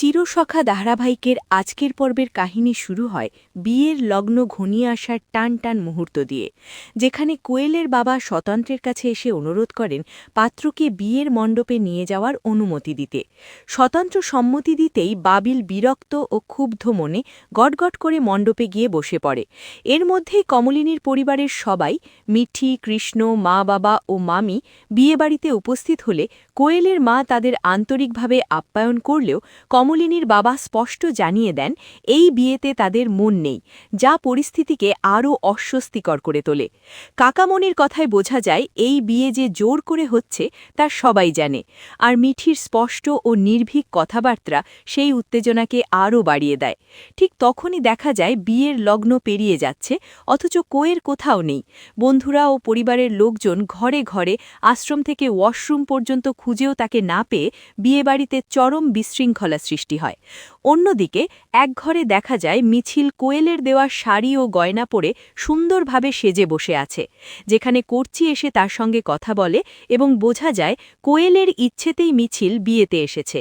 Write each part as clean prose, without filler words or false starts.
চিরসখা ধারাবাহিকের আজকের পর্বের কাহিনী শুরু হয় বিয়ের লগ্ন ঘনিয়ে আসার টান টান মুহূর্ত দিয়ে, যেখানে কোয়েলের বাবা স্বতন্ত্রের কাছে এসে অনুরোধ করেন পাত্রকে বিয়ের মণ্ডপে নিয়ে যাওয়ার অনুমতি দিতে। স্বতন্ত্র সম্মতি দিতেই বাবিল বিরক্ত ও ক্ষুব্ধ মনে গটগট করে মণ্ডপে গিয়ে বসে পড়ে। এর মধ্যেই কমলিনীর পরিবারের সবাই, মিঠি, কৃষ্ণ, মা বাবা ও মামি বিয়েবাড়িতে উপস্থিত হলে কোয়েলের মা তাদের আন্তরিকভাবে আপ্যায়ন করলেও কমলিনীর বাবা স্পষ্ট জানিয়ে দেন এই বিয়েতে তাদের মন নেই, যা পরিস্থিতিকে আরও অস্বস্তিকর করে তোলে। কাকামণির কথায় বোঝা যায় এই বিয়ে যে জোর করে হচ্ছে তা সবাই জানে, আর মিঠির স্পষ্ট ও নির্ভীক কথাবার্তা সেই উত্তেজনাকে আরও বাড়িয়ে দেয়। ঠিক তখনই দেখা যায় বিয়ের লগ্ন পেরিয়ে যাচ্ছে, অথচ কোয়ের কোথাও নেই। বন্ধুরা ও পরিবারের লোকজন ঘরে ঘরে, আশ্রম থেকে ওয়াশরুম পর্যন্ত খুঁজেও তাকে না পেয়ে বিয়েবাড়িতে চরম বিশৃঙ্খলা সৃষ্টি হয়। অন্যদিকে এক ঘরে দেখা যায় মিছিল কোয়েলের দেওয়া শাড়ি ও গয়না পরে সুন্দরভাবে সেজে বসে আছে, যেখানে কর্চি এসে তার সঙ্গে কথা বলে এবং বোঝা যায় কোয়েলের ইচ্ছেতেই মিছিল বিয়েতে এসেছে।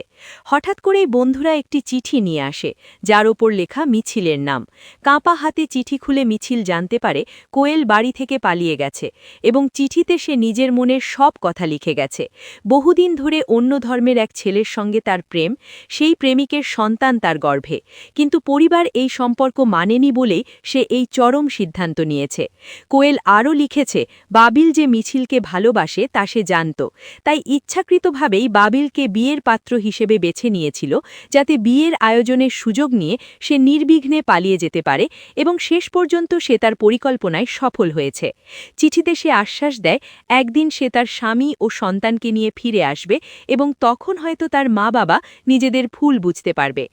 হঠাৎ করেই বন্ধুরা একটি চিঠি নিয়ে আসে, যার ওপর লেখা মিছিলের নাম। কাঁপা হাতে চিঠি খুলে মিছিল জানতে পারে কোয়েল বাড়ি থেকে পালিয়ে গেছে এবং চিঠিতে সে নিজের মনের সব কথা লিখে গেছে। বহুদিন ধরে অন্য ধর্মের এক ছেলের সঙ্গে তার প্রেম, সেই প্রেমিকের সন্তান তার গর্ভে, কিন্তু পরিবার এই সম্পর্ক মানেনি বলেই সে এই চরম সিদ্ধান্ত নিয়েছে। কোয়েল আরও লিখেছে বাবিল যে মিছিলকে ভালোবাসে তা সে জানত, তাই ইচ্ছাকৃতভাবেই বাবিলকে বিয়ের পাত্র হিসেবে বেছে নিয়েছিল, যাতে বিয়ের আয়োজনের সুযোগ নিয়ে সে নির্বিঘ্নে পালিয়ে যেতে পারে, এবং শেষ পর্যন্ত সে তার পরিকল্পনায় সফল হয়েছে। চিঠিতে সে আশ্বাস দেয় একদিন সে তার স্বামী ও সন্তানকে নিয়ে ফিরে আসবে এবং তখন হয়তো তার মা বাবা নিজেদের ভুল বুঝতে পারবে।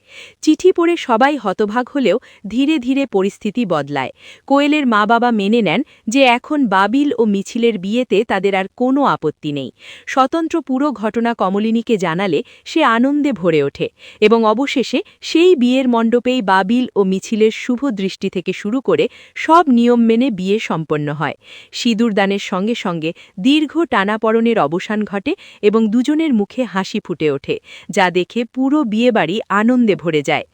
চিঠি পড়ে সবাই হতভাগ হলেও ধীরে ধীরে পরিস্থিতি বদলায়। কোয়েলের মা বাবা মেনে নেন যে এখন বাবিল ও মিছিলের বিয়েতে তাদের আর কোনো আপত্তি নেই। স্বতন্ত্র পুরো ঘটনা কমলিনীকে জানালে সে আনন্দে ভরে ওঠে এবং অবশেষে সেই বিয়ের মণ্ডপেই বাবিল ও মিছিলের শুভ দৃষ্টি থেকে শুরু করে সব নিয়ম মেনে বিয়ে সম্পন্ন হয়। সিঁদুরদানের সঙ্গে সঙ্গে দীর্ঘ টানাপড়নের অবসান ঘটে এবং দুজনের মুখে হাসি ফুটে ওঠে, যা দেখে পুরো বিয়েবাড়ি আনন্দে ভরে যায়।